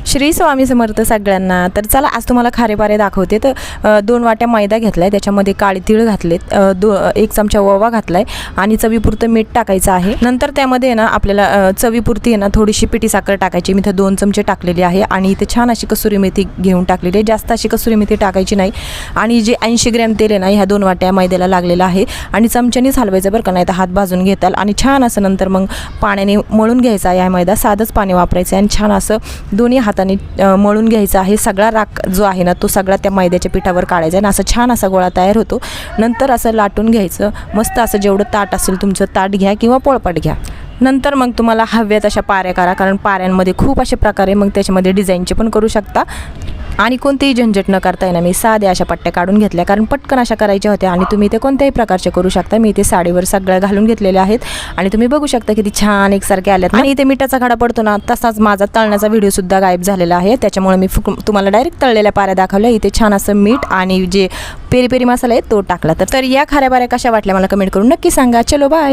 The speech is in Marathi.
श्री स्वामी समर्थ सगळ्यांना। तर चला आज तुम्हाला खारेपारे दाखवते। तर 2 वाट्या मैदा घेतलाय, त्याच्यामध्ये काळे तीळ घातलेत, 1 चमचा ओवा घातलाय आणि चवीपुरतं मीठ टाकायचं आहे। नंतर त्यामध्ये ना आपल्याला चवीपुरती आहे ना थोडीशी पिठी साखर टाकायची। मी इथे 2 चमचे टाकलेली आहे आणि इथे छान अशी कसुरी मेथी घेऊन टाकलेली आहे। जास्त अशी कसुरी मेथी टाकायची नाही आणि जे 80 ग्रॅम तेल आहे ना ह्या 2 वाट्या मैद्याला लागलेलं आहे आणि चमच्यानेच हलवायचं बरं का, नाही तर हात भाजून घेताल। आणि छान असं नंतर मग पाण्याने मळून घ्यायचा आहे मैदा, साधंच पाणी वापरायचं आहे आणि छान असं दोन्ही हाताने मळून घ्यायचा आहे। सगळा राख जो आहे ना तो सगळा त्या मैद्याच्या पिठावर काढायचा आणि असं छान असा गोळा तयार होतो। नंतर असं लाटून घ्यायचं मस्त असं, जेवढं ताट असेल तुमचं ताट घ्या किंवा पोळपाट घ्या। नंतर मग तुम्हाला हव्यात अशा पाऱ्या करा, कारण पाऱ्यांमध्ये खूप असे प्रकार आहे, मग त्याच्यामध्ये डिझाईनचे पण करू शकता आणि कोणतेही झंझट न करता ना मी साध्या अशा पट्ट्या काढून घेतल्या, कारण पटकन अशा करायच्या होत्या आणि तुम्ही ते कोणत्याही प्रकारचे करू शकता। मी इथे साडीवर सगळ्या घालून घेतलेल्या आहेत आणि तुम्ही बघू शकता किती छान एकसारखे आल्यात। आणि इथे मिठाचा खडा पडतो ना तसाच माझा तळण्याचा व्हिडिओ सुद्धा गायब झालेला आहे, त्याच्यामुळे मी तुम्हाला डायरेक्ट तळलेल्या पाऱ्या दाखवल्या। इथे छान असं मीठ आणि जे पेरी पेरी मसाला आहे तो टाकला। तर या खाऱ्या पाऱ्या कशा वाटल्या मला कमेंट करून नक्की सांगा। चलो बाय।